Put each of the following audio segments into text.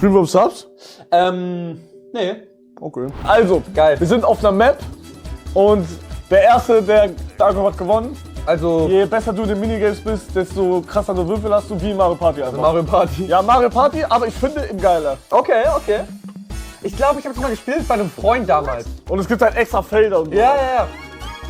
Spielen wir um Subs? Nee. Okay. Also, Geil. wir sind auf einer Map und der Erste, der Darko hat gewonnen. Also, Je besser du in den Minigames bist, desto krassere Würfel hast du, wie in Mario Party einfach. Mario Party. Ja, Mario Party, aber ich finde ihn geiler. Okay, okay. Ich glaube, ich habe es mal gespielt bei einem Freund damals. Und es gibt halt extra Felder und so. Ja.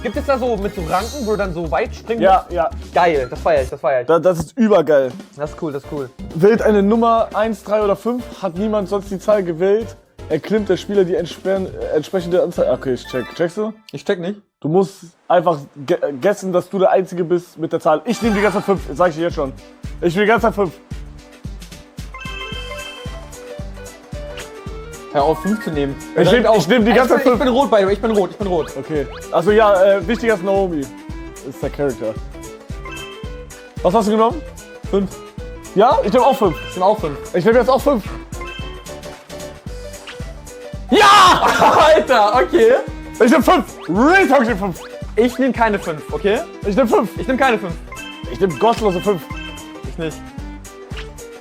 Gibt es da so mit so Ranken, wo du dann so weit springen Ja, ja. musst? Geil, das feier ich, das feier ich. Das ist übergeil. Das ist cool, das ist cool. Wählt eine Nummer 1, 3 oder 5, hat niemand sonst die Zahl gewählt, erklimmt der Spieler die entsprechende Anzahl. Okay, ich check. Checkst du? Ich check nicht. Du musst einfach guessen, dass du der Einzige bist mit der Zahl. Ich nehme die ganze Zeit 5, sag ich dir jetzt schon. Ich will die ganze Zeit 5. Hör auf, 5 zu nehmen. Ich nehm die ganze Zeit 5. Ich bin rot, by the way, ich bin rot. Okay. Also ja, wichtiger ist Naomi. Ist der Charakter. Was hast du genommen? 5. Ja? Ich nehme auch 5. Ich bin auch 5. Ich nehme jetzt auch 5. Ja! Alter, okay. Ich nehme 5. Real Talk, ich nehme 5. Ich nehme keine 5, okay? Ich nehme 5. Ich nehme keine 5. Ich nehme gottlose 5. Ich nicht.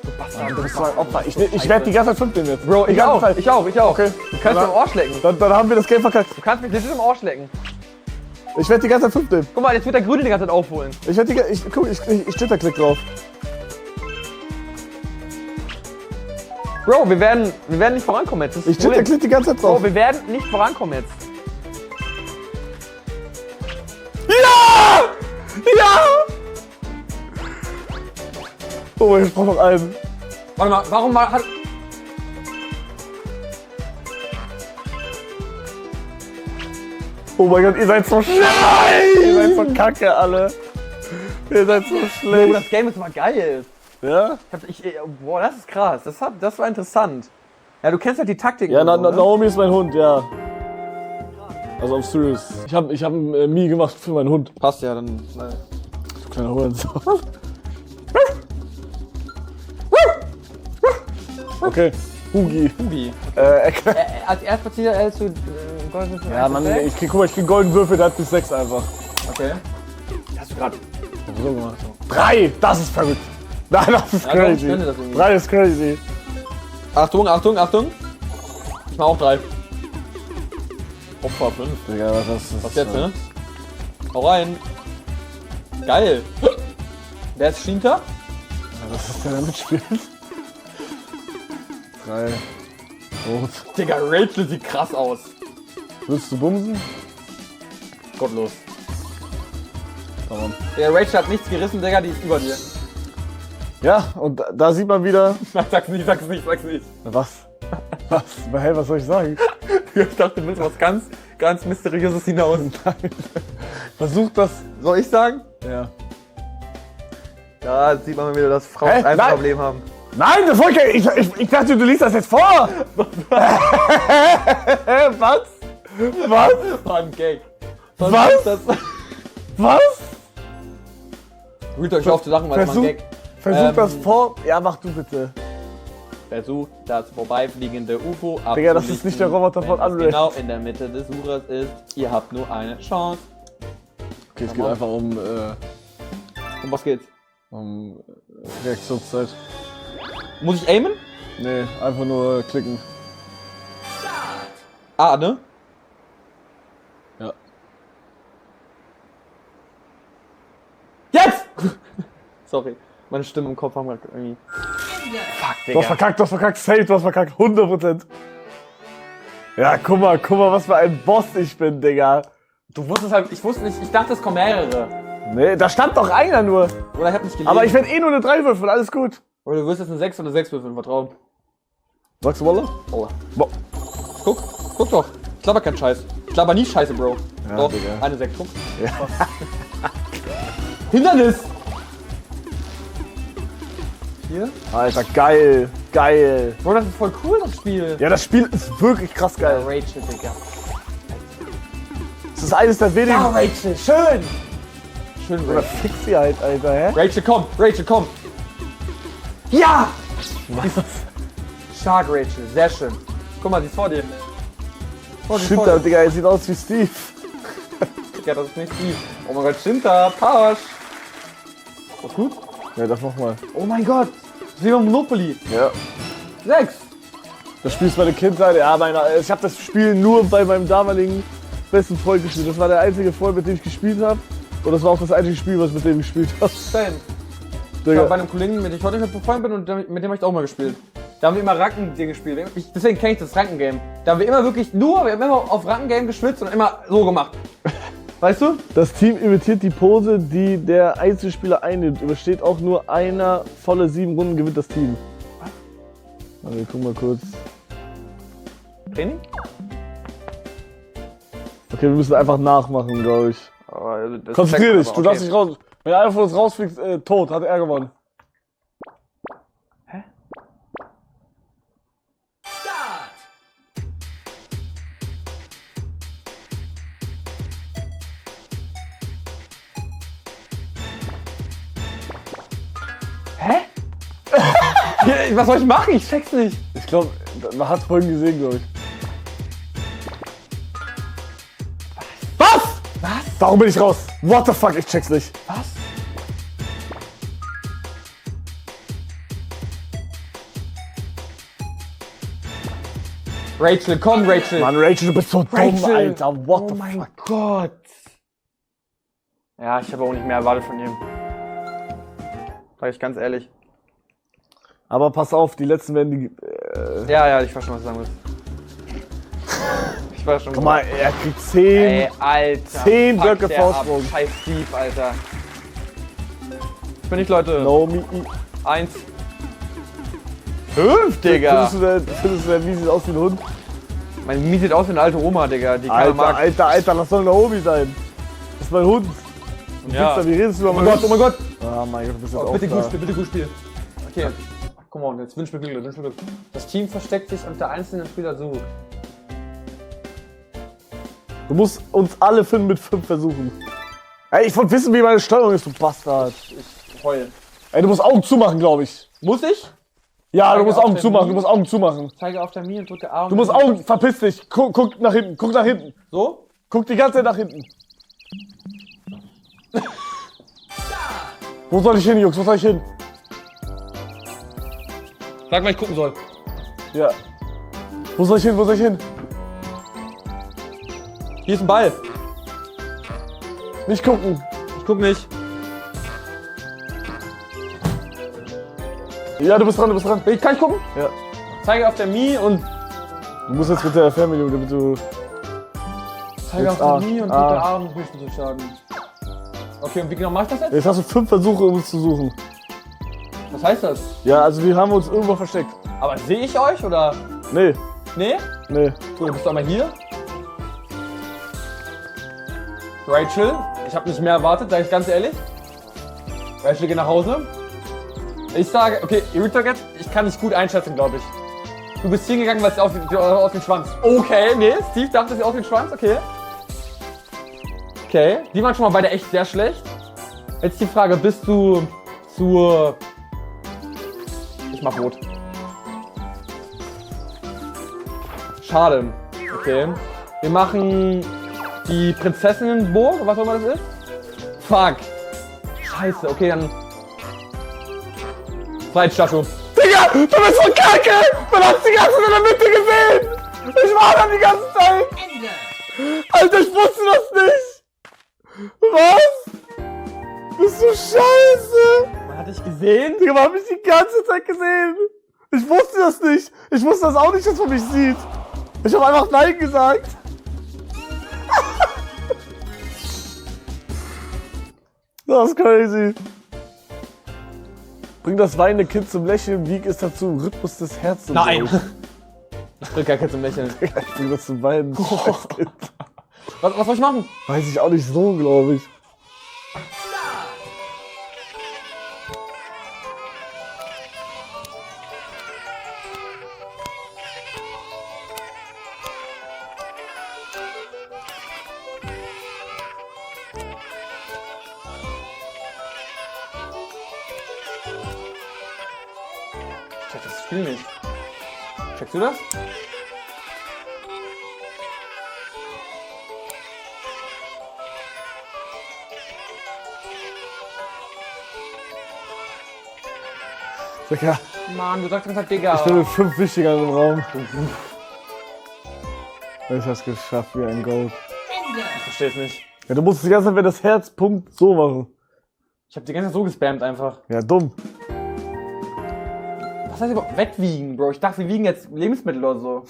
Du Bastard, Du bist so ein Opfer. Ich werde die ganze Zeit 5 nehmen jetzt. Bro, ich auch. Ich auch. Okay. Du kannst mir im Ohr schlecken. Dann haben wir das Game verkackt. Du kannst mich legit im Ohr schlecken. Ich werde die ganze Zeit 5 nehmen. Guck mal, jetzt wird der Grüne die ganze Zeit aufholen. Ich Twitter-Klick drauf. Bro, wir werden nicht vorankommen jetzt. Das ist Ich das Problem. Twitter-Klick die ganze Zeit drauf. Bro, wir werden nicht vorankommen jetzt. Ja! Ja! Oh, ich brauch noch einen. Warte mal, warum hat... Oh mein Gott, ihr seid so schlecht! Ihr seid so kacke, alle. Ihr seid so Bro, schlecht. das Game ist mal geil. Ja? Boah, das ist krass. Das war interessant. Ja, du kennst halt die Taktik. Ja, und so, ne? Naomi ist mein Hund, ja. Also auf serious. Ich hab ein Mii gemacht für meinen Hund. Passt ja, dann... Du kleiner Hurensohn. Okay, Hugi. Hugi. Erklär. Als Erstplatzier zu Golden Ja, Mann, ich krieg golden Würfel, der hat bis 6 einfach. Okay. Hast du gerade so gemacht? 3! Das ist verrückt! Nein, das ist Ja, doch, ich crazy. könnte das irgendwie. 3 ist crazy. Achtung, Achtung, Achtung. Ich mach auch 3. Opfer 5. Digga, was Was jetzt, ne? Hau rein. Geil. Wer ist Shinta? Ja, was ist der da mitspielt? 3. Rot. Digga, Rachel sieht krass aus. Willst du bumsen? Gottlos. Komm. Der Rachel hat nichts gerissen, Digga, die ist über dir. Ja, und da sieht man wieder. Nein, sag's nicht, sag's nicht, sag's nicht. Was? Was? Hey, was soll ich sagen? Ich dachte, du willst was ganz Mysteriöses hinaus. Nein. Versuch das. Soll ich sagen? Ja. Da sieht man mal wieder, dass Frauen Hä? ein Nein. Problem haben. Nein, das wollte ich dachte, du liest das jetzt vor! Was? Was? War ein Gag. Was? Das Was? Hüt euch auf zu lachen, weil es war ein Gag. Versuch das vor. Ja, mach du bitte. Versucht das vorbeifliegende UFO abzulichten. Digga, das ist nicht der Roboter von wenn es Unreal. genau in der Mitte des Suchers ist. Ihr habt nur eine Chance. Okay, es geht einfach um Um was geht's? Reaktionszeit. Muss ich aimen? Nee, einfach nur klicken. Ah, ne? Ja. Jetzt! Sorry, meine Stimme im Kopf haben gerade irgendwie... Fuck, Du hast verkackt, safe, du hast verkackt, 100%. Ja, guck mal, was für ein Boss ich bin, Digga. Du wusstest halt, ich wusste nicht, ich dachte es kommen mehrere. Nee, da stand doch einer nur. Oder ich hab nicht gelesen. Aber ich werde eh nur eine 3 würfeln, alles gut. Oder du wirst jetzt eine 6 oder 6 würfeln, vertrauen. Sagst du Wallah? Oh. Bo Guck doch. Ich klapper keinen Scheiß. Ich klapper nie Scheiße, Bro. Ja, Doch, Digga. eine 6, guck. Ja. Hindernis! Hier? Alter, geil, geil. Bro, das ist voll cool, das Spiel. Ja, das Spiel ist wirklich krass geil. Rachel, Digga. Das ist eines der wenigen. Ja, Rachel, schön! Schön, Oder Rachel. fix sie halt, Alter, hä? Rachel, komm! Rachel, komm! Ja! Was? Stark, Rachel, sehr schön. Guck mal, sie ist vor dir. Oh, sie ist vor Shinta, dir. Digga, er sieht aus wie Steve. Digga, das ist nicht sie. Oh mein Gott, Shinta, Pasch! Was gut? Ja, das nochmal. Oh mein Gott! Das ist wie beim Monopoly. Ja. 6! Das Spiel ist meine Kindheit. Ja, ich habe das Spiel nur bei meinem damaligen besten Freund gespielt. Das war der einzige Freund, mit dem ich gespielt habe. Und das war auch das einzige Spiel, was ich mit dem gespielt habe. Same. Ich war bei einem Kollegen, mit dem ich heute nicht befreundet bin, und mit dem habe ich auch mal gespielt. Da haben wir immer Rankengame gespielt. Deswegen kenne ich das Rankengame. Da haben wir immer wirklich wir haben immer auf Rankengame geschwitzt und immer so gemacht. Weißt du? Das Team imitiert die Pose, die der Einzelspieler einnimmt. Übersteht auch nur einer volle 7 Runden, gewinnt das Team. Also, wir gucken mal kurz. Training? Okay, wir müssen einfach nachmachen, glaube ich. Aber Konzentrier dich, du darfst nicht raus. Wenn einer von uns rausfliegt, tot, hat er gewonnen. Hä? Hä? Was soll ich machen? Ich check's nicht. Ich glaube, man hat vorhin gesehen, glaube ich. Was? Was? Warum bin ich raus? What the fuck, ich check's nicht. Was? Rachel, komm Rachel. Mann, Rachel, du bist so dumm, Rachel. Alter. What Oh the mein fuck? Gott. Ja, ich habe auch nicht mehr erwartet von ihm. Sag ich ganz ehrlich. Aber pass auf, die letzten werden die... Ja, ich weiß schon, was du sagen willst. Ich weiß schon. Guck mal, er kriegt 10. Ey, Alter. 10 fuck Blöcke der ab. Vorsprung. Scheiß Dieb, Alter. Ich bin nicht, Leute. No, me. 1. 5, Digga. Findest du denn, wie sieht aus wie ein Hund? Mein Mie sieht aus wie eine alte Oma, Digga. Die keiner mag. Alter, das soll eine Omi sein. Das ist mein Hund. Ja. Wie redest du über Oh mein Gott, oh mein Gott. Ah, mein Gott, du bist jetzt Oh, auch bitte da. gut spielen, bitte gut spielen. Okay. Komm on, jetzt wünsch mir Glück, wünsch mir Glück. Das Team versteckt sich und der einzelne Spieler sucht. Du musst uns alle finden mit 5 Versuchen. Ey, ich wollte wissen, wie meine Steuerung ist, du Bastard. Ich heul. Ey, du musst Augen zumachen, glaube ich. Muss ich? Ja, du Zeige musst auf Augen der zumachen, Mie. du musst Augen zumachen. Zeige auf der Mie und drücke A. Du musst Augen, verpiss dich. Guck nach hinten, guck nach hinten. So? Guck die ganze Zeit nach hinten. Wo soll ich hin, Jungs? Wo soll ich hin? Sag mal, ich gucken soll. Ja. Wo soll ich hin? Wo soll ich hin? Hier ist ein Ball. Nicht gucken. Ich guck nicht. Ja, du bist dran, du bist dran. Kann ich gucken? Ja. Zeige auf der Mie und. Du musst jetzt mit der Fernbedienung, damit du... Zeige auf Jetzt A. der Mie und A. drücke A, um Hilfe zu sagen. Okay, und wie genau mach ich das jetzt? Jetzt hast du 5 Versuche, um uns zu suchen. Was heißt das? Ja, also wir haben uns irgendwo versteckt. Aber sehe ich euch oder? Nee, Nee? nee. Gut, dann bist du einmal hier. Rachel, ich habe nicht mehr erwartet, sage ich ganz ehrlich. Rachel, geh nach Hause. Ich sage, okay, Irritaget, ich kann dich gut einschätzen, glaube ich. Du bist hingegangen, weil es aus dem Schwanz. Okay, nee, Steve dachte, es aus dem Schwanz, okay. Okay, die waren schon mal beide echt sehr schlecht. Jetzt die Frage, bist du zur... Ich mach rot. Schade. Okay. Wir machen die Prinzessinnenburg, was auch immer das ist. Fuck. Scheiße, okay, dann... Zweitstatue. Digga, du bist so kacke! Man hat die ganze Zeit in der Mitte gesehen! Ich war da die ganze Zeit! Alter, ich wusste das nicht! Was? Bist du scheiße? Man hat dich gesehen? Digga, man hat mich die ganze Zeit gesehen! Ich wusste das nicht! Ich wusste das auch nicht, dass man mich sieht! Ich habe einfach Nein gesagt! Das ist crazy! Bring das weinende Kind zum Lächeln, wieg es dazu im Rhythmus des Herzens. Nein. Ich drück gar kein zum Lächeln. Ich bring das zum Weinen. Scheiß Kind. Was soll ich machen? Weiß ich auch nicht so, glaube ich. Ich check das Spiel nicht. Checkst du das? Digga, Mann, du sagst einfach Digga. Ich bin mit 5 Wichtigern im Raum. Ich hab's geschafft wie ein Gold. Ich versteh's nicht. Ja, du musst die ganze Zeit, wenn das Herz pumpt, so machen. Ich hab die ganze Zeit so gespammt einfach. Ja, dumm. Was heißt überhaupt Wettwiegen, Bro? Ich dachte, wir wiegen jetzt Lebensmittel oder so.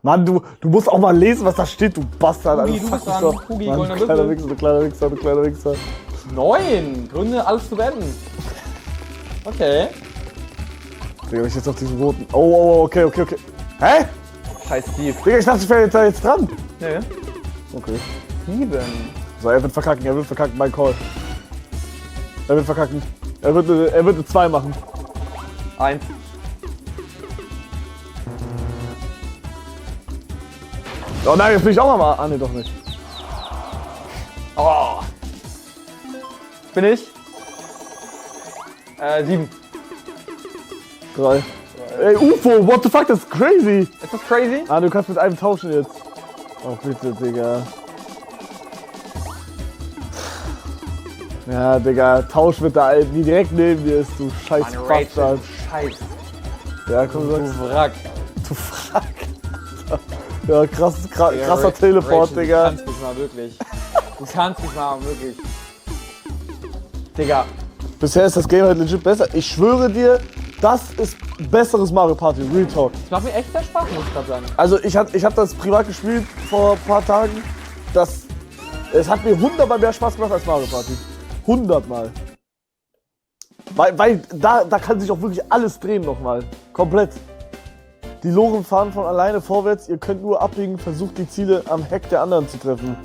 Mann, du musst auch mal lesen, was da steht, du Bastard. Hugi, Also, du fuck bist dich dran. doch. Hugi, Mann, goldener du kleiner Würfel. Wichser, du kleiner Wichser, du kleiner Wichser. 9 Gründe, alles zu beenden. Okay. Digga, hab ich jetzt auf diesen roten. Oh, okay. Hä? Scheiß Steve. Digga, ich dachte, ich wäre jetzt dran. Nee. Okay. 7. So, er wird verkacken, mein Call. Er wird verkacken. Er wird eine 2 machen. 1. Oh nein, jetzt bin ich auch mal. Ah, nee, doch nicht. Oh. Bin ich? 7. 3. Ey, UFO, what the fuck, das ist crazy. Ist das crazy? Ah, du kannst mit einem tauschen jetzt. Oh, bitte, Digga. Ja, Digga, tausch mit der Alten, die direkt neben dir ist, du scheiß Meine Rachel, Bastard. du Scheiß. Ja, komm, Du sag's. Wrack. Du Frack. Ja, krasser Ja, Teleport, Rachel, Digga. Du kannst mich mal wirklich. Du kannst mich mal wirklich. Digga. Bisher ist das Game halt legit besser. Ich schwöre dir, das ist besseres Mario Party, Real Talk. Das macht mir echt sehr Spaß, muss ich gerade sagen. Also ich hab das privat gespielt vor ein paar Tagen. Es hat mir 100-mal mehr Spaß gemacht als Mario Party. 100-mal. Weil da kann sich auch wirklich alles drehen nochmal. Komplett. Die Loren fahren von alleine vorwärts, ihr könnt nur abbiegen, versucht die Ziele am Heck der anderen zu treffen.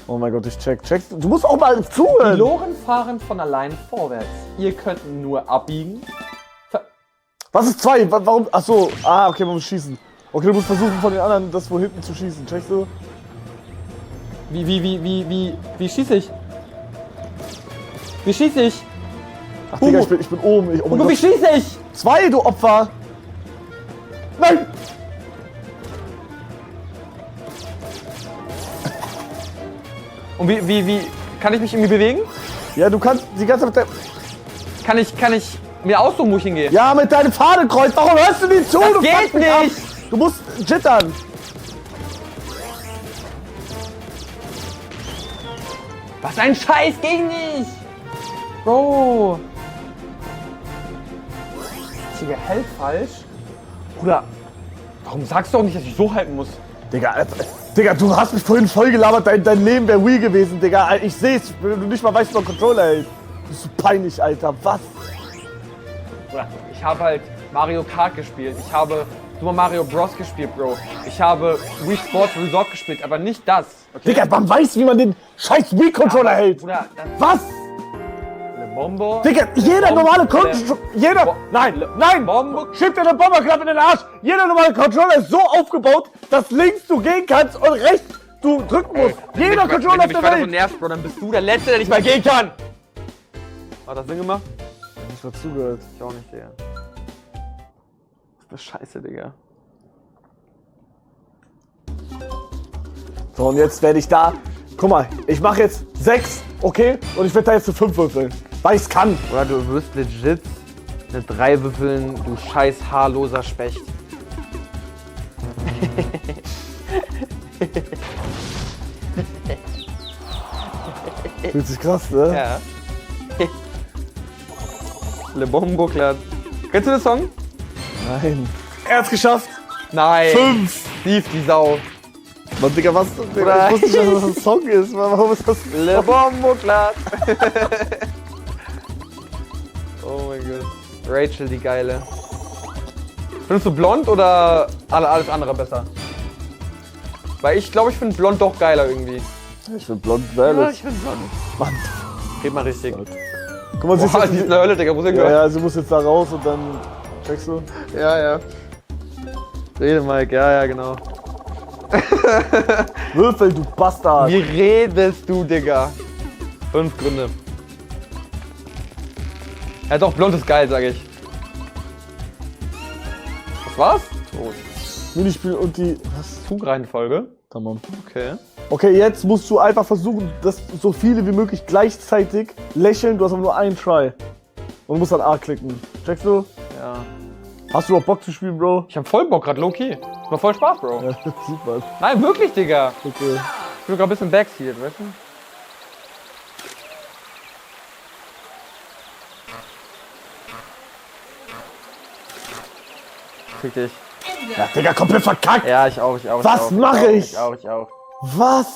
Oh mein Gott, ich check. Du musst auch mal Die zuhören! Loren fahren von allein vorwärts. Ihr könnt nur abbiegen. Was ist 2? Warum? Achso, okay, man muss schießen. Okay, du musst versuchen von den anderen das wo hinten zu schießen. Checkst du? Wie schieße ich? Wie schieße ich? Ach Digga, ich bin oben. Oh mein Hugo, wie Gott. schieße ich? 2, du Opfer! Nein! Und wie kann ich mich irgendwie bewegen? Ja, du kannst die ganze Zeit. Kann ich mir aussuchen, wo ich hingehe? Ja, mit deinem Fadenkreuz. Warum hörst du nicht zu? Das Du geht fuckst mich ab. nicht. Du musst jittern. Was ein Scheiß, ging nicht! Bro! Digga, hält falsch? Bruder, warum sagst du auch nicht, dass ich so halten muss? Digga, du hast mich vorhin voll gelabert. Dein Leben wäre Wii gewesen, Digga. Ich seh's, wenn du nicht mal weißt, wie man Controller hält. Das ist so peinlich, Alter. Was? Bruder, ich habe halt Mario Kart gespielt. Ich habe Super Mario Bros. Gespielt, Bro. Ich habe Wii Sports Resort gespielt, aber nicht das. Okay? Digga, man weiß, wie man den scheiß Wii-Controller hält. Bruder, das Was? Le Bombo. Digga, jeder normale Controller. Bo- Nein! Bombo. Schieb dir den Bomberklapp in den Arsch! Jeder normale Controller ist so aufgebaut, dass links du gehen kannst und rechts du drücken musst. Jeder Controller auf der Wenn du Welt! nervst, Bro, dann bist du der Letzte, der nicht mal gehen kann. Hat das Sinn gemacht? Ich war zugehört. Ich auch nicht, Digga. Das ist scheiße, Digga. So, und jetzt werde ich da. Guck mal, ich mache jetzt 6, okay? Und ich werde da jetzt zu 5 würfeln. Weil ich's kann. Oder du wirst legit eine 3 würfeln, du scheiß haarloser Specht. Fühlt sich krass, ne? Ja. Le Bombo klar. Kennst du den Song? Nein. Er hat's geschafft. Nein. 5. Steve, die Sau. Mann, Digga, was? Drei. Ich wusste nicht, dass das ein Song ist. Warum ist das? Le Bombo klar. Oh mein Gott. Rachel, die Geile. Findest du blond oder alles andere besser? Weil ich glaube, ich finde blond doch geiler irgendwie. Ich bin blond, ehrlich. finde blond. Mann. Red mal richtig. Guck mal, siehst Boah, du die ist in der Hölle, Digga. Muss ich ja, ja, sie muss jetzt da raus und dann checkst du. Ja. Rede, Mike. Ja, genau. Würfel, du Bastard. Wie redest du, Digga? 5 Gründe. Ja, doch, blond ist geil, sag ich. Was war's? Tot. Minispiel und die. Was? Zugreihenfolge. Tamam. Okay. Okay, jetzt musst du einfach versuchen, dass so viele wie möglich gleichzeitig lächeln. Du hast aber nur einen Try. Und du musst dann A klicken. Checkst du? Ja. Hast du überhaupt Bock zu spielen, Bro? Ich hab voll Bock grad, low-key. Macht voll Spaß, Bro. Ja, super. Nein, wirklich, Digga. Okay. Ich bin grad ein bisschen backseated, weißt du? Fick dich. Ja, Digga, komplett verkackt. Ja, ich auch. Was mache ich? Ich auch. Was?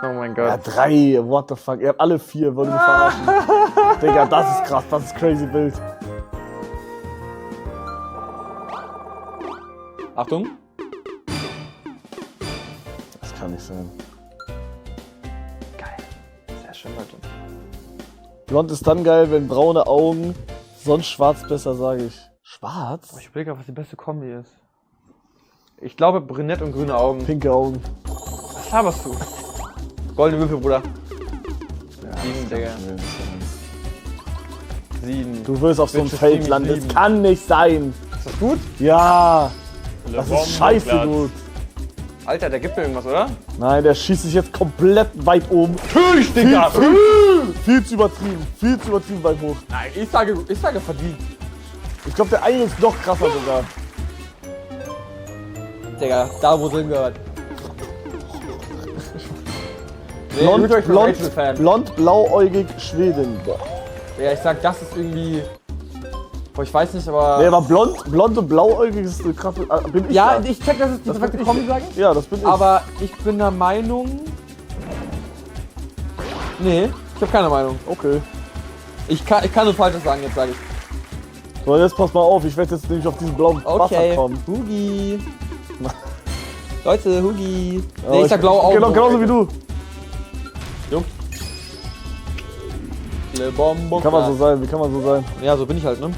Oh mein Ja, Gott. 3, what the fuck. Ihr habt alle 4, wollt ihr mich verarschen? Digga, das ist krass, das ist crazy wild. Achtung. Das kann nicht sein. Geil. Sehr schön, Leute. Blond ist dann geil, wenn braune Augen, sonst schwarz besser, sage ich. Schwarz? Ich überlege, was die beste Kombi ist. Ich glaube, brünett und grüne Augen. Pinke Augen. Was laberst du? Goldene Würfel, Bruder. Ja, 7, Digga. 7. Du wirst auf so einem Bitches Feld ziemlich landen, das lieben. kann nicht sein. Ist das gut? Ja, das ist scheiße gut. Alter, der gibt mir irgendwas, oder? Nein, der schießt sich jetzt komplett weit oben. Natürlich, Viel zu übertrieben weit hoch. Nein, ich sage verdient. Ich glaube, der eine ist noch krasser sogar. Digga, da wo es hingehört. Fan. Blond, blauäugig, Schwedin. Ja, ich sag, das ist irgendwie. Boah, ich weiß nicht, aber. Nee, aber blond und blauäugig ist eine krasse. Bin ich ja, da? ich check, dass es die Das perfekte bin ich. Kombi, sag ich. Ja, das bin ich. Aber ich bin der Meinung. Nee, ich habe keine Meinung. Okay. Ich kann nur Falsches sagen, jetzt sage ich. So, jetzt pass mal auf, ich werde jetzt nämlich auf diesen blauen Wasser kommen. Hugi. Leute, Hugi. Ja, Nee, ich sag blaue Augen. Genauso wie du. Jung. Le Bombo. Wie kann man so sein? Ja, so bin ich halt, ne?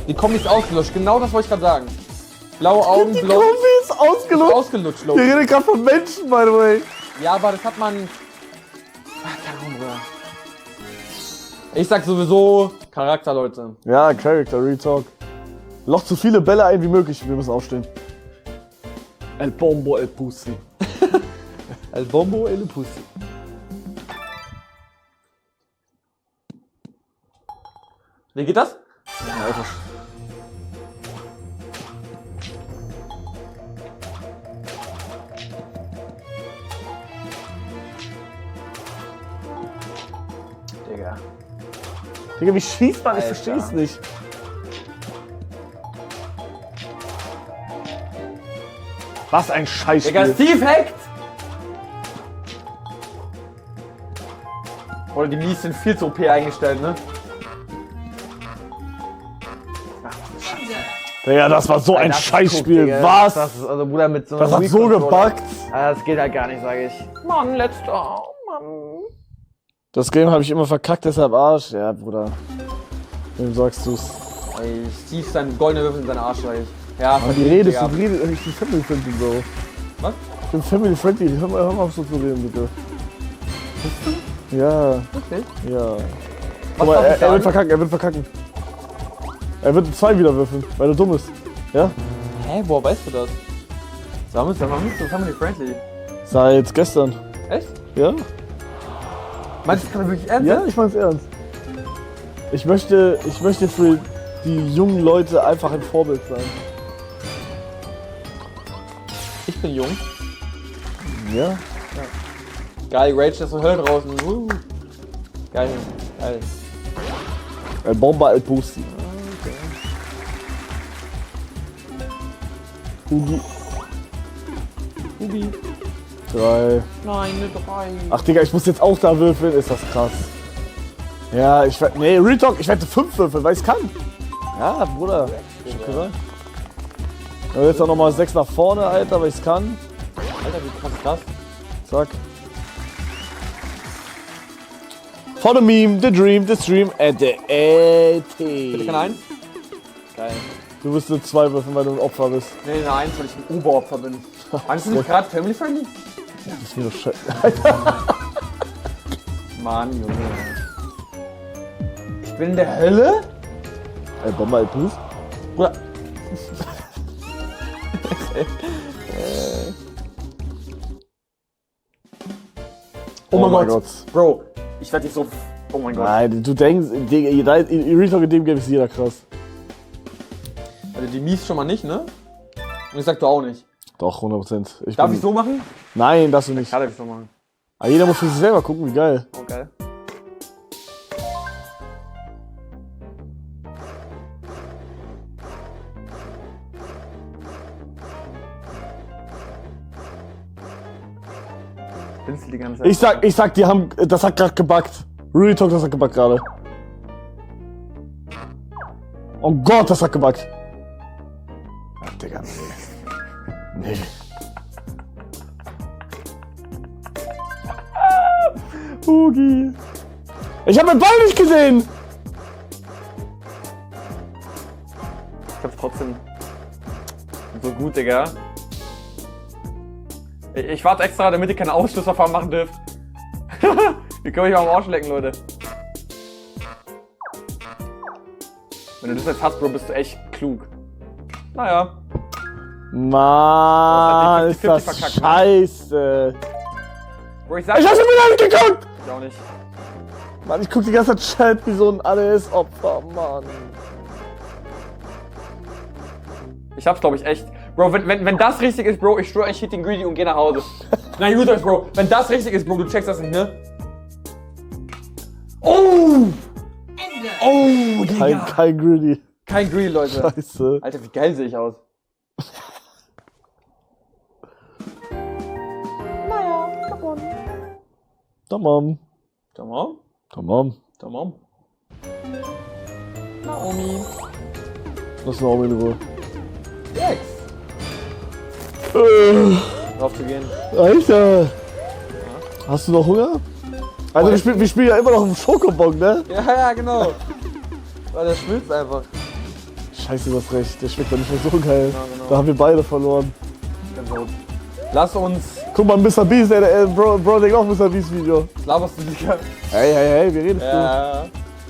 Die Kombi ist ausgelöscht. Genau das wollte ich gerade sagen. Blaue Augen, Die blond. Kombi ist ausgelutscht. Ausgelutscht, Wir Loki. reden gerade von Menschen, by the way. Ja, aber das hat man. Ach, keine Ahnung, Bruder. Ich sag sowieso Charakter, Leute. Ja, Character, Retalk. Loch so viele Bälle ein wie möglich, wir müssen aufstehen. El Bombo, El Pussy. El Bombo, El Pussy. Wie geht das? Ja, einfach. Digga. Digga, wie schießt man? Ich Alter. versteh's nicht. Was ein Digga, Scheißspiel. Steve hackt! Oder die Mies sind viel zu OP eingestellt, ne? Digga, das war so ein Das ist Scheißspiel. Digga. Was? Das ist, also Bruder, mit so Das einem hat so Wii-Controller. gebuggt. Das geht halt gar nicht, sag ich. Mann, letzter. Mann. Das Game habe ich immer verkackt, deshalb Arsch. Ja, Bruder. Wem sagst du's? Ey, Steve sein goldene Würfel in seinen Arsch, sag ich. Ja, Aber die redest, ich bin family friendly, Bro. Was? Ich bin family friendly, hör mal auf so zu reden, bitte. Ja, Okay. ja. Was Aber darf ich er sagen? wird verkacken. Er wird 2 wieder würfeln, weil er dumm ist. Ja? Hä, woher weißt du das? Sag mal, nicht so family friendly. Seit gestern. Echt? Ja? Meinst du, das kann er wirklich ernst? Ja, ich mein's ernst. Ich möchte für die jungen Leute einfach ein Vorbild sein. Ich bin jung. Ja? Geil, Rage ist so Hölle draußen. Geil, geil. El Bomba, El Pussy. Ugi. Ubi. 3. Nein, eine 3. Ach Digga, ich muss jetzt auch da würfeln, ist das krass. Ja, ich werde. Nee, Retalk, ich werde 5 würfeln, weil ich kann. Ja, Bruder. Ich hab gesagt. Aber jetzt auch nochmal 6 nach vorne, Alter, weil ich's kann. Alter, wie krass das? Zack. For the meme, the dream, the stream, and the Bitte keine 1? Geil. Du wirst eine 2 würfeln, weil du ein Opfer bist. Nee, eine 1, weil ich ein Oberopfer bin. Meinst du nicht gerade family friendly? Das ist mir doch scheiße. Mann, Junge. Ich bin in der Hölle? El Bomba, El Pussy. Bruder. Oh mein Gott. Bro, ich werde dich so Oh mein Gott. Nein, du denkst, in Retalk in dem Game ist jeder krass. Also die Mies schon mal nicht, ne? Und ich sag du auch nicht. Doch, 100%. Darf ich so machen? Nein, darfst du nicht. Ja, darf ich so machen. Aber jeder muss für sich selber gucken, wie geil. Oh, geil. Die ganze Zeit. Ich sag, das hat gerade gebuggt. Retalk, das hat gebuggt gerade. Oh Gott, das hat gebuggt. Ach, Digga, nee. Nee. Hugi. Ich hab meinen Ball nicht gesehen! Ich hab's trotzdem so gut, Digga. Ich warte extra, damit ihr keine Ausschlussverfahren machen dürft. Wie können wir mal am Arsch lecken, Leute? Wenn du das jetzt hast, Bro, bist du echt klug. Naja. Mann, Du ist hast das halt 50-50 verkackt, ne? scheiße. Bro, ich sag Ich hab schon wieder nicht geguckt! ich auch nicht. Mann, ich guck die ganze Zeit Chat wie so ein ADS-Opfer, Mann. Ich hab's, glaube ich, echt. Bro, wenn das richtig ist, Bro, ich schwöre, ich hit den Greedy und geh nach Hause. Nein, gut, Bro, wenn das richtig ist, Bro, du checkst das nicht, ne? Oh! Oh, Digga. Kein Greedy. Kein Greedy, Leute. Scheiße. Alter, wie geil sehe ich aus. Tamam. Tamam. Tamam. Tamam. Naomi. Lass Naomi in Ruhe. Rex. Drauf zu gehen. Alter. Hast du noch Hunger? Also wir spielen ja immer noch im Schokobon, ne? Ja, genau. Weil der schmilzt einfach. Scheiße, du hast recht. Der schmeckt doch nicht mehr so geil. Genau. Da haben wir beide verloren. Lass uns. Guck mal, Mr. Beast, Bro denkt auch Mr. Beast Video. Was laberst du, Digga? Hey, wir reden Ja.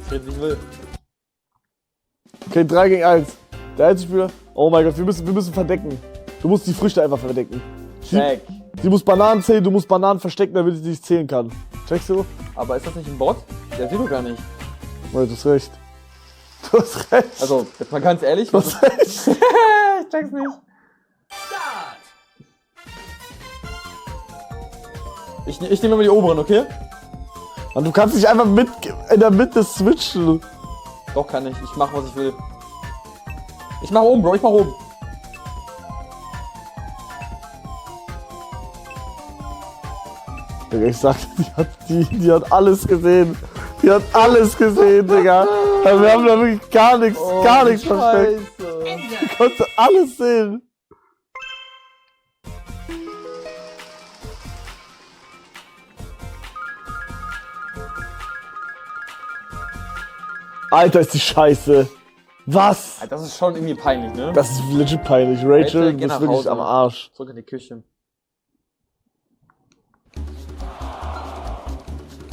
Ich rede, wie ich will. Okay, 3 gegen 1. Der Einzelspieler. Oh mein Gott, wir müssen verdecken. Du musst die Früchte einfach verdecken. Check. Sie muss Bananen zählen, du musst Bananen verstecken, damit sie nicht zählen kann. Checkst du? Aber ist das nicht ein Bot? Der sieht doch gar nicht. Oh, du hast recht. Du hast recht. Also, jetzt mal ganz ehrlich. Du hast recht. Ich check's nicht. Ich nehme mal die oberen, okay? Und du kannst nicht einfach in der Mitte switchen. Doch, kann ich. Ich mach, was ich will. Ich mach oben, Bro. Ich mach oben. Digga, ich sag, die hat alles gesehen. Die hat alles gesehen, Digga. Also wir haben da wirklich gar nichts versteckt. Die konnte alles sehen. Alter, ist die Scheiße. Was? Das ist schon irgendwie peinlich, ne? Das ist legit peinlich. Rachel, geh du nach bist wirklich Hause. am Arsch. Zurück in die Küche.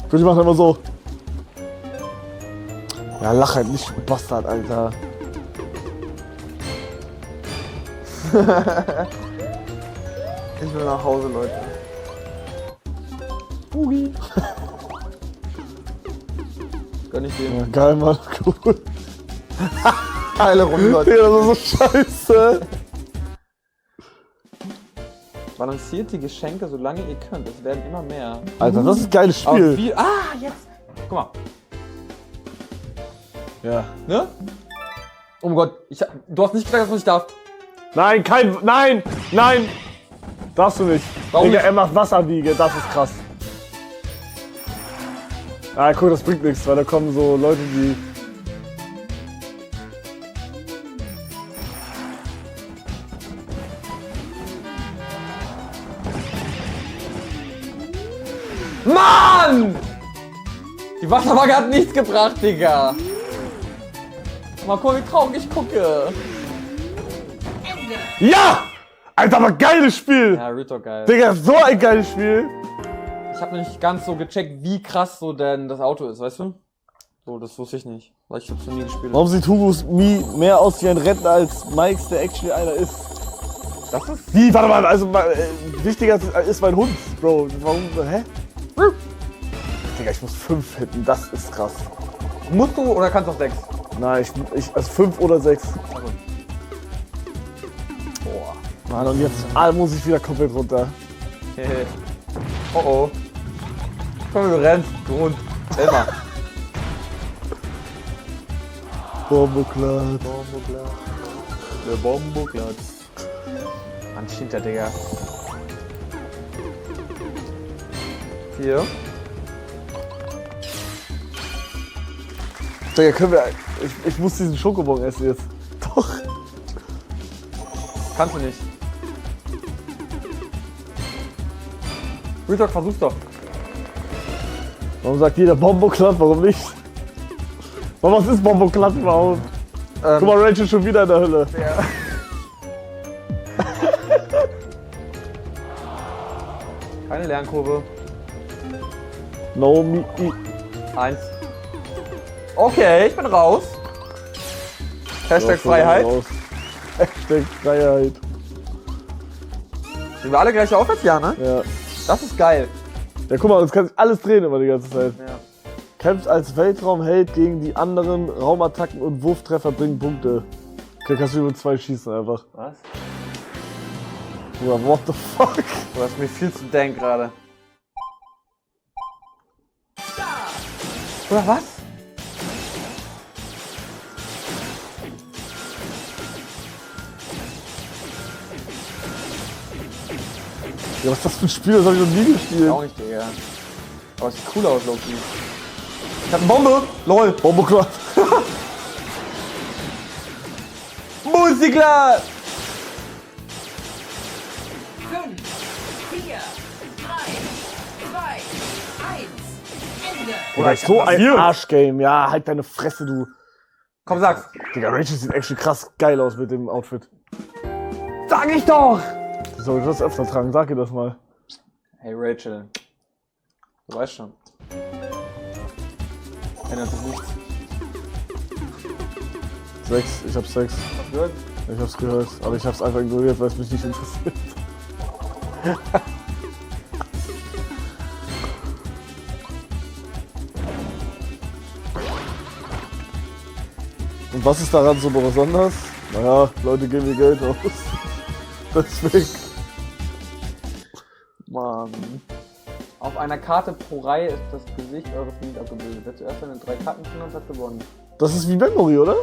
Gut, ich mach immer so. Ja, lach halt nicht, du Bastard, Alter. Ich will nach Hause, Leute. Ugi. Gönn ich dem. Ja, geil, Mann, cool. Geile Runde, Leute. Digga, das ist so scheiße. Balanciert die Geschenke, solange ihr könnt. Es werden immer mehr. Alter, das ist ein geiles Aber Spiel. wie, jetzt! Guck mal. Ja. Ne? Oh mein Gott, du hast nicht gesagt, dass man nicht darf. Nein, nein! Darfst du nicht. Warum Digga, nicht? er macht Wasserwiege, das ist krass. Ah, guck, das bringt nichts, weil da kommen so Leute, die... Mann! Die Wasserwaage hat nichts gebracht, Digga. Mal gucken, wie traurig ich gucke. Ja! Alter, aber geiles Spiel! Ja, Retalk geil. Digga, so ein geiles Spiel! Ich habe nicht ganz so gecheckt, wie krass so denn das Auto ist, weißt du? So, das wusste ich nicht, weil ich hab's noch nie gespielt. Warum sieht Hugos Mii mehr aus wie ein Rentner als Mikes, der actually einer ist? Das ist... Wie? Warte mal, also wichtiger ist mein Hund, Bro. Warum? Hä? Digga, ich muss 5 hitten, das ist krass. Musst du oder kannst du auch 6? Nein, also 5 oder 6. Also. Boah. Mann, und jetzt muss ich wieder komplett runter. Oh oh. Komm, du rennst. Du Hund. Immer. Bomboklat. Bomboklat. Der Bomboklat. Mann, hinter, Digga. 4. Digga, können wir. Ich muss diesen Schokobon essen jetzt. Doch. Kannst du nicht. Retalk, versuch's doch. Warum sagt jeder Bomboklat? Warum nicht? Was ist Bomboklat überhaupt? Guck mal, Rachel ist schon wieder in der Hölle. Ja. Keine Lernkurve. No me. 1. Okay, ich bin raus. Hashtag Freiheit. Hashtag Freiheit. Sind wir alle gleich aufwärts? Ja, ne? Ja. Das ist geil. Ja, guck mal, uns kann sich alles drehen immer die ganze Zeit. Ja. Kämpft als Weltraumheld gegen die anderen Raumattacken und Wurftreffer bringen Punkte. Okay, kannst du über 2 schießen einfach. Was? Bruder, what the fuck? Du hast mir viel zu denken gerade. Oder was? Ja, was ist das für ein Spiel? Das hab ich noch nie gespielt. Auch nicht, Digga. Aber es sieht cool aus, Loki. Ich hab eine Bombe! LOL! Bomboklat. Musikler! 5, 4, 3, 2, 1, Ende. Oder ich so hab ein hier. Arschgame. Ja, halt deine Fresse, du. Komm, sag's. Digga, Rachel sieht echt krass geil aus mit dem Outfit. Sag ich doch! Die soll ich das öfter tragen, sag ihr das mal. Hey Rachel. Du weißt schon. Ändert sich nichts. 6, ich hab 6. Hast du gehört? Ich hab's gehört, aber ich hab's einfach ignoriert, weil es mich nicht interessiert. Und was ist daran so besonders? Naja, Leute geben mir Geld aus. Deswegen. Mann. Auf einer Karte pro Reihe ist das Gesicht eures Teams abgebildet. Wer zuerst seine 3 Karten findet, hat gewonnen. Das ist wie Memory, oder?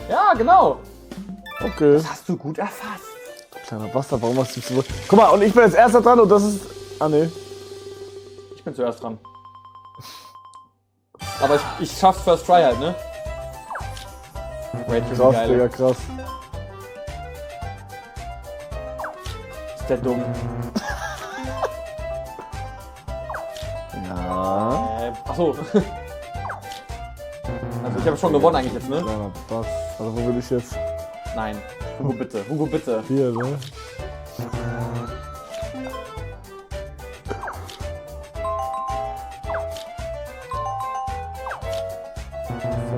Ja, genau. Okay. Das hast du gut erfasst. Kleiner Bastard, warum hast du so... Guck mal, und ich bin jetzt erster dran und das ist... Ah, ne. Ich bin zuerst dran. Aber ich schaff's First Try halt, ne? Rachel, wie Krass, geil. Digga, krass. Ist der dumm. Ja. Achso. Also ich habe schon gewonnen eigentlich jetzt, ne? Kleiner Bass. Also wo bin ich jetzt? Nein. Hugo, bitte. Hugo, bitte. Hier, ne? So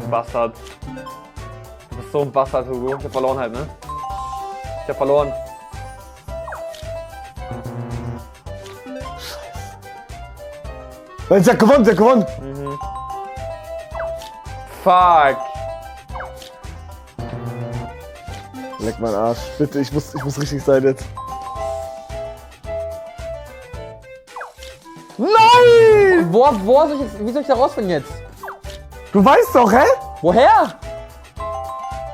ein Bastard. Du bist so ein Bastard, Hugo. Ich hab verloren halt, ne? Ich hab verloren. Nein, sie hat gewonnen, sie hat gewonnen! Fuck. Leck meinen Arsch. Bitte, ich muss richtig sein jetzt. Nein! Wo soll ich jetzt, wie soll ich da rausfinden jetzt? Du weißt doch, hä? Woher?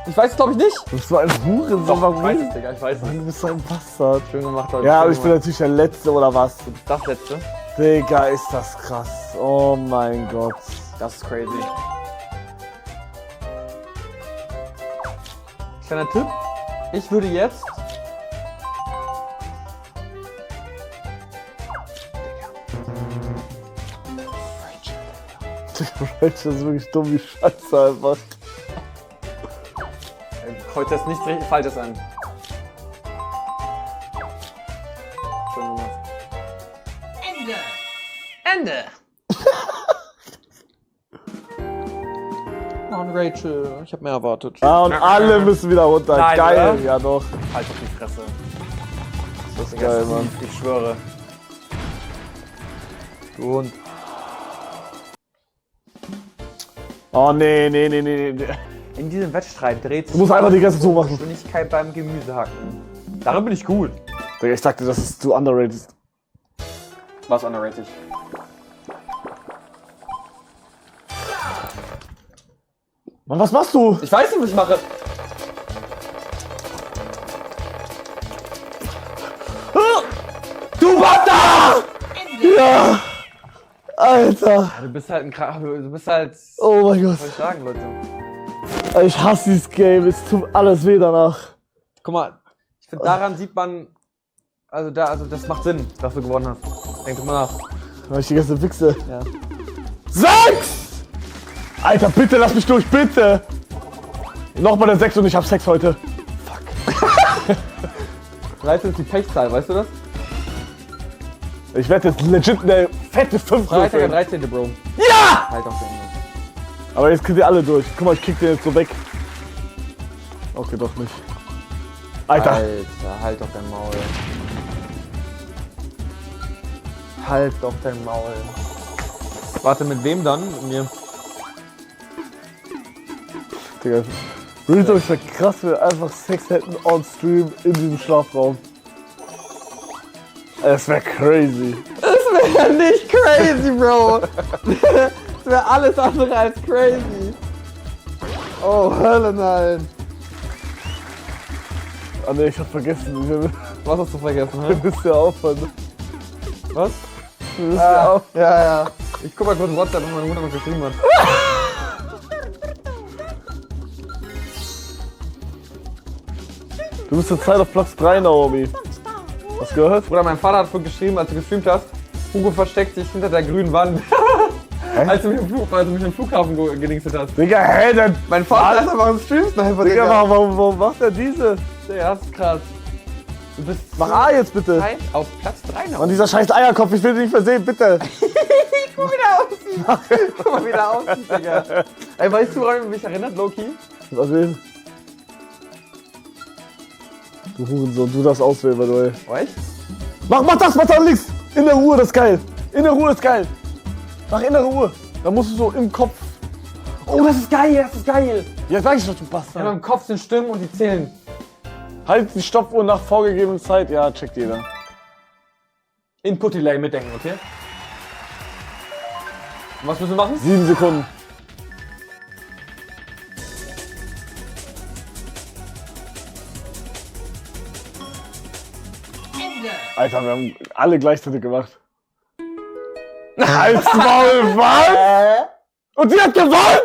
Ich weiß es glaube ich nicht. Du bist so ein Hurensohn, warum? ich weiß es, Digga, ich weiß Mann, es. du bist so ein Bastard. Schön gemacht, Leute. Ja, aber schön ich bin gemacht. natürlich der Letzte, oder was? Du bist das Letzte. Digga, ist das krass. Oh mein Gott. Das ist crazy. Kleiner Tipp. Ich würde jetzt... Rachel ist wirklich dumm wie Scheiße einfach. Heute ist nichts richtig Falsches an. Schön gemacht. Ende. Ende! Oh, und Rachel, ich hab mehr erwartet. Ah, und alle müssen wieder runter. Nein, geil, oder? ja doch. Halt auf die Fresse. Das ist geil, Mann. Ich schwöre. Du Hund. Oh, nee. In diesem Wettstreit dreht sich Du musst einfach die ganze Zeit so machen. Geschwindigkeit beim Gemüsehacken. Darin bin ich gut. Digga, ich sagte, das ist zu underrated. Was underrated? Mann, was machst du? Ich weiß nicht, was ich mache. Du Bastard! Ja! Alter! Du bist halt ein Du bist halt. Oh mein Gott. Was soll ich sagen, Leute? Ich hasse dieses Game. Es tut alles weh danach. Guck mal, ich finde, daran sieht man. Also das macht Sinn, dass du gewonnen hast. Denk doch mal nach. Weil ich die ganze Wichse. Ja. 6! Alter, bitte lass mich durch, bitte! Nochmal der 6 und ich hab Sex heute. 13 ist die Pechzahl, weißt du das? Ich werde jetzt legit eine fette 5 Freitag der würfeln. 13. Bro. Ja! Halt auf den. Aber jetzt kriegt ihr alle durch. Guck mal, ich krieg den jetzt so weg. Okay, doch nicht. Alter! Alter, halt doch dein Maul. Halt doch dein Maul. Warte, mit wem dann? Mit mir. Digga. Real Talk ist ja krass, wenn wir einfach Sex hätten on stream in diesem Schlafraum. Es wäre crazy. Das wäre nicht crazy, Bro. Das wäre alles andere als crazy. Oh, Hölle, nein. Ah ne, ich hab vergessen. Wir Was hast du vergessen, hä? müssen ja aufhören. Was? Wir müssen ja auf. Ja. Ich guck mal kurz WhatsApp, was meine Mutter noch geschrieben hat. Du bist zur Zeit auf Platz 3, Naomi. Hast du gehört? Bruder, mein Vater hat vorhin geschrieben, als du gestreamt hast, Hugo versteckt sich hinter der grünen Wand. Als du mich im Flughafen gedingstet hast. Digga, hä, denn? Mein Vater ist einfach ein Stream-Sniper, Digga, warum macht er diese? Ja, das ist krass. Du bist Mach A jetzt bitte. auf Platz 3 noch. Mann, dieser scheiß Eierkopf, ich will den nicht mehr sehen, bitte. Guck mal, wie der aussieht. Guck mal, wie der aussieht, Digga. Ey, weißt du, woran mich erinnert, Loki? Was wählen? Du Hurensohn, du darfst auswählen, weil du. Weißt? Mach das, mach da links! Innere Ruhe, das ist geil! Innere Ruhe ist geil! Mach innere Ruhe! Da musst du so im Kopf. Oh, das ist geil, das ist geil. Ja, sag ich doch, du Ja, Bastard. im Kopf sind Stimmen und die zählen. Halt die Stoppuhr nach vorgegebener Zeit. Ja, checkt jeder. Input-Delay mitdenken, okay? Und was müssen wir machen? 7 Sekunden. Ende. Alter, wir haben alle gleichzeitig gemacht. Halt's Maul, was? Und sie hat gewonnen!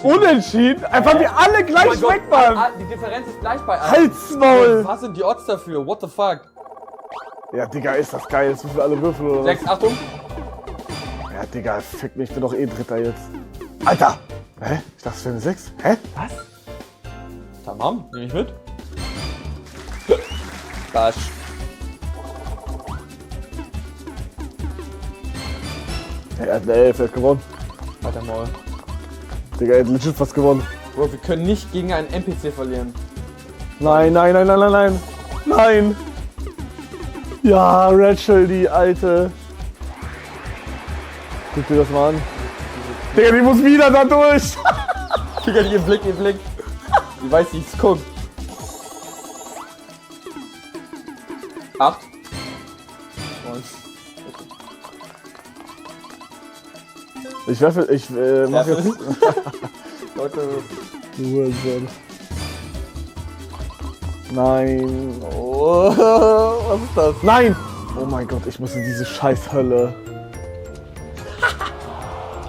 Unentschieden? Einfach wir alle gleich weg waren! Die Differenz ist gleich bei allen. Halt's Maul! Was sind die Odds dafür? What the fuck? Ja, Digga, ist das geil. Jetzt müssen wir alle würfeln, oder was? 6, Achtung. Ja, Digga, fick mich, ich bin doch eh Dritter jetzt. Alter! Hä? Ich dachte, es wäre eine 6. Hä? Was? Tamam, nehm ich mit. Basch. Er hat eine 11, er hat gewonnen. Alter Maul. Digga, er hat legit was gewonnen. Bro, wir können nicht gegen einen NPC verlieren. Nein. Nein! Ja, Rachel, die alte. Guck dir das mal an. Digga, die muss wieder da durch! Digga, ihr Blick. Die weiß, wie ich's guck. 8. 9. Ich mach jetzt. Leute. Hurensohn. Nein. Oh, was ist das? Nein! Oh mein Gott, ich muss in diese scheiß Hölle.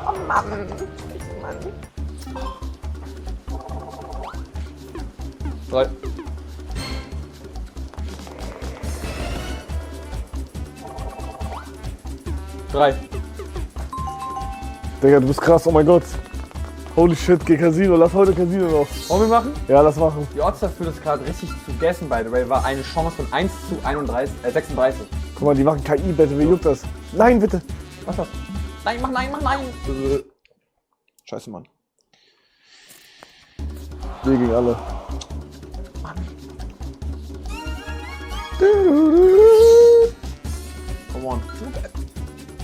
Oh Mann. 3. Digga, du bist krass, oh mein Gott. Holy shit, geh Casino, lass heute Casino noch. Wollen wir machen? Ja, lass machen. Die Odds dafür, das gerade richtig zu guessen, by the way, war eine Chance von 1 zu 36. Guck mal, die machen KI-Bette, wie juckt das? Nein, bitte. Was das? Nein, mach nein. Scheiße, Mann. Wir gegen alle. Come on.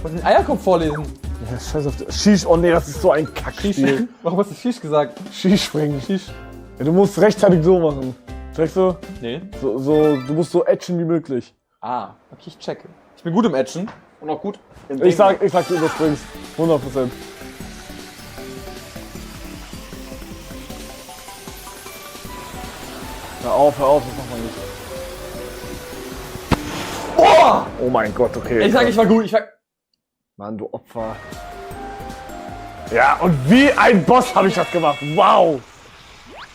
Was den Eierkopf vorlesen? Ja, scheiß auf die. Shish, oh nee, das ist so ein Kackspiel. Warum hast du Shish gesagt? Shish springen. Shish. Ja, du musst rechtzeitig so machen. Checkst du? Nee. Du musst so action wie möglich. Ah, okay, ich checke. Ich bin gut im Action und auch gut im Ich sag, du überspringst. 100%. Hör auf, das macht man nicht. Oh mein Gott, okay. Ich sag, ich war gut. Mann, du Opfer. Ja, und wie ein Boss habe ich das gemacht. Wow.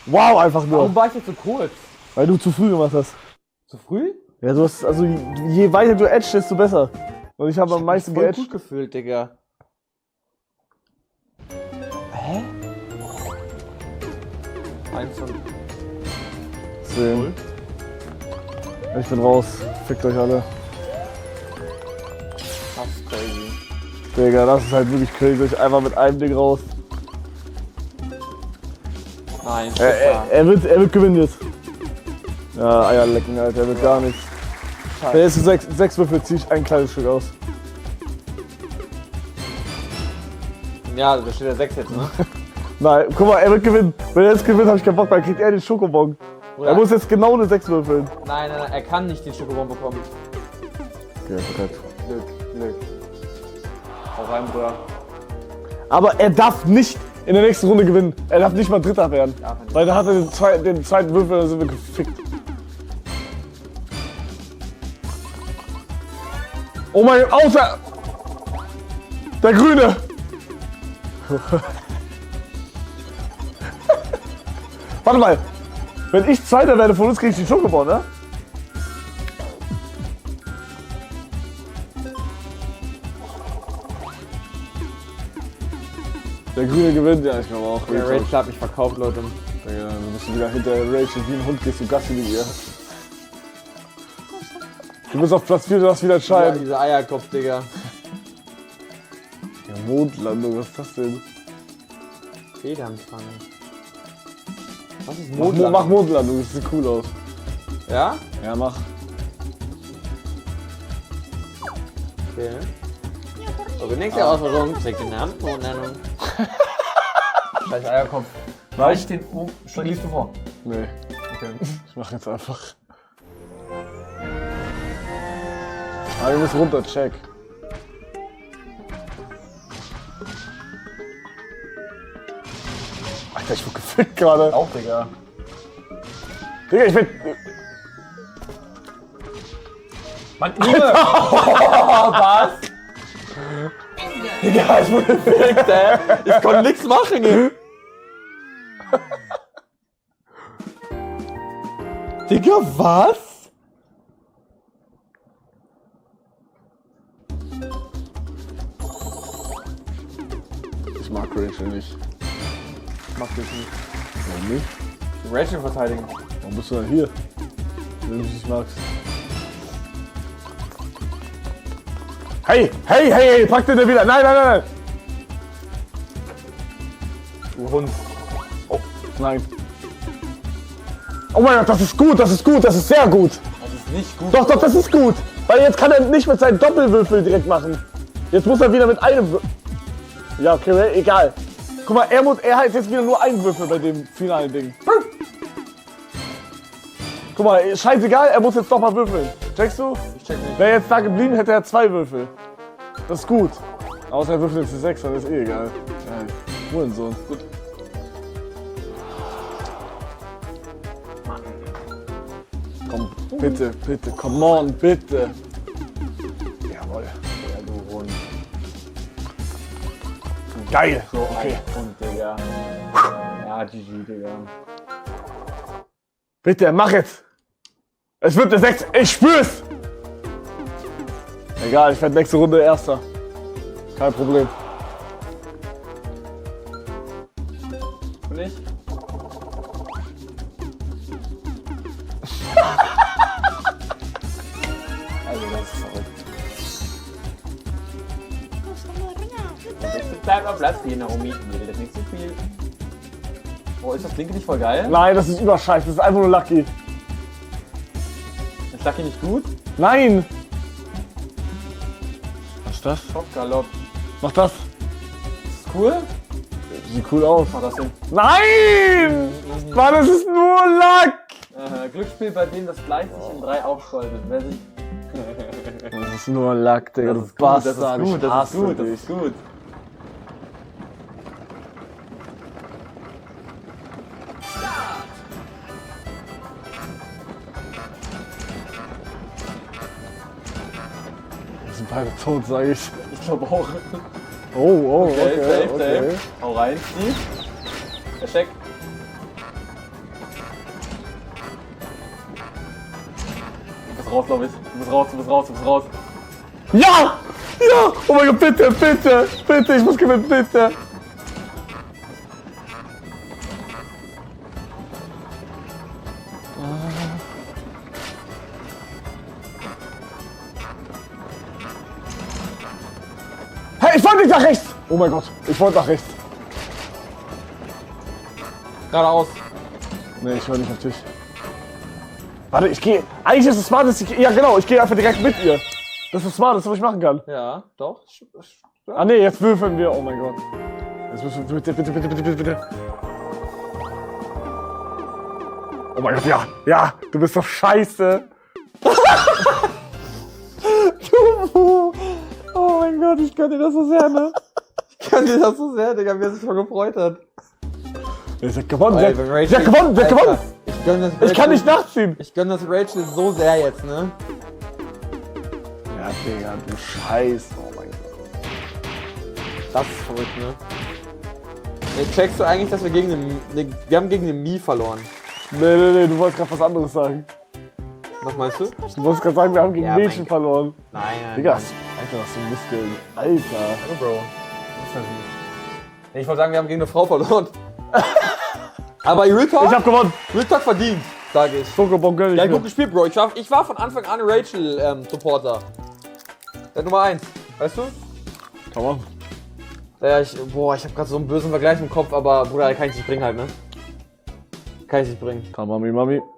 Wow, einfach nur. Warum war ich jetzt so kurz? Weil du zu früh gemacht hast. Zu früh? Ja, du hast, also je weiter du edgst, desto besser. Und ich habe am meisten voll geedged. gut gefühlt, Digga. Hä? 1 und 10. Ich bin raus. Fickt euch alle. das ist crazy. Digga, das ist halt wirklich crazy. Einfach mit einem Ding raus. Nein, Er wird gewinnen jetzt. Ja, Eier lecken, Alter. Er wird gar nichts. Wenn jetzt 6 Würfel zieh ich ein kleines Stück aus. Ja, da steht der 6 jetzt, ne? Nein, guck mal, er wird gewinnen. Wenn er jetzt gewinnt, hab ich keinen Bock mehr. Kriegt er den Schokobon. Oder? Er muss jetzt genau eine 6 würfeln. Nein, er kann nicht den Schokobon bekommen. Okay, perfekt. Glück. Hau rein, Bruder. Aber er darf nicht in der nächsten Runde gewinnen. Er darf nicht mal Dritter werden. Darf er nicht. Weil da hat er den zweiten Würfel, dann sind wir gefickt. Oh mein Gott, außer der Grüne. Warte mal. Wenn ich Zweiter werde von uns, krieg ich den Schokobon, ne? Der Grüne gewinnt, ja, ich glaube auch. Der Rage hat mich verkauft, Leute. Ja, du bist wieder hinter Rachel wie ein Hund, gehst du Gassi mit ihr. Du bist auf Platz 4, du darfst wieder Ja, entscheiden. dieser Eierkopf, Digga. Ja, Mondlandung, was ist das denn? Federnfang. Was ist Mach Mondlandung, das sieht cool aus. Ja? Ja, mach. Okay. Okay, nächste Ausforderung. Zeig den Namen. Mondlandung. Scheiß Eierkopf. Was? Den liest du vor. Nee, Okay. ich mach jetzt einfach. Ah, wir müssen runter, check. Alter, ich wurde gefickt gerade. Auch, Digga. Digga, ich bin... Mann, Junge! Was? Ende. Digga, ich wurde gefickt, ey. Ich konnte nichts machen, ey. Digga, was? Ich mag Rachel nicht. Mach das nicht. Warum nicht? Rachel verteidigen. Warum bist du dann hier? Wenn du es nicht magst. Hey, pack den da wieder. Nein. Du Hund. Oh, nein. Oh mein Gott, das ist gut, das ist sehr gut. Das ist nicht gut. Doch, das ist gut. Weil jetzt kann er nicht mit seinen Doppelwürfel direkt machen. Jetzt muss er wieder mit einem Würfel. Ja, okay, egal. Guck mal, er hat jetzt wieder nur einen Würfel bei dem finalen Ding. Guck mal, scheißegal, er muss jetzt doch mal würfeln. Checkst du? Ich check nicht. Wäre jetzt da geblieben, hätte er 2 Würfel. Das ist gut. Außer er würfelt jetzt eine 6, dann ist eh egal. Ja, Hurensohn. Gut. Komm, bitte, come on, bitte. Jawohl. Ja, du Hund. Geil. So Okay. ein Hund, Digga. Ja, GG, Digga. Bitte, mach jetzt. Es wird eine 6. Ich spür's. Egal, ich werde nächste Runde Erster. Kein Problem. Und ich? Also, das ist verrückt. Das bleibt auf Platz 4, Naomi. Mir wird das nicht zu viel. Oh, ist das Linke nicht voll geil? Nein, das ist überscheiß. Das ist einfach nur Lucky. Ist Lucky nicht gut? Nein. Was ist das? Top Galopp. Mach das. cool? Sieht cool aus. Mach das hin. Nein! Mann, das ist nur Lack! Glücksspiel, bei dem das Blei sich in 3 aufspaltet. Wer sich... Das ist nur Lack, Digga. Das ist Du gut, Bastard. das ist gut, Ich das ist hasse gut, das dich. ist gut. Wir sind beide tot, sag ich. Ich glaube auch. Oh, Okay, okay. safe. Hau rein, Steve. Der Check. Du bist raus, glaube ich. Du bist raus. Ja! Ja! Oh mein Gott, bitte, bitte! Bitte, ich muss gewinnen, bitte! Hey, ich wollte nicht nach rechts! Oh mein Gott, ich wollte nach rechts. Geradeaus. Nee, ich war nicht auf dich. Warte, ich gehe. Eigentlich ist es smart, dass ich. Ja, genau, ich gehe einfach direkt mit ihr. Das ist das Smarteste, was ich machen kann. Ja, doch. Ah, nee, jetzt würfeln wir. Oh mein Gott. Jetzt müssen wir. Bitte. Oh mein Gott, ja. Ja, du bist doch scheiße. Du. Oh mein Gott, ich kann dir das so sehr, ne? Ich kann dir das so sehr, Digga, wie er sich schon gefreut hat. Sie hat gewonnen, Ey, sie hat gewonnen, sie hat gewonnen. Ich gönn das Rachel. Ich kann nicht nachziehen. Ich gönn das Rachel so sehr jetzt, ne? Ja, Digga, du Scheiß. Oh mein Gott. Das ist verrückt, ne? Ey, checkst du eigentlich, dass wir gegen den... Wir haben gegen den Mii verloren. Nee, du wolltest gerade was anderes sagen. Was meinst du? Du wolltest gerade sagen, wir haben gegen Ja, Mädchen mein verloren. Nein. Digga, Alter, was für Muskeln. Alter. Hallo, Bro. Was ist das denn? Ich wollte sagen, wir haben gegen eine Frau verloren. Aber Real Talk? Ich hab gewonnen. Real Talk verdient, sage ich. Pokémon gönn ich Ja, mir. gut gespielt, Bro. Ich war von Anfang an Rachel-Supporter. Der Nummer 1. Weißt du? Komm on. Ja, ich hab grad so einen bösen Vergleich im Kopf, aber Bruder, kann ich nicht bringen halt, ne? Kann ich nicht bringen. Komm, Mami.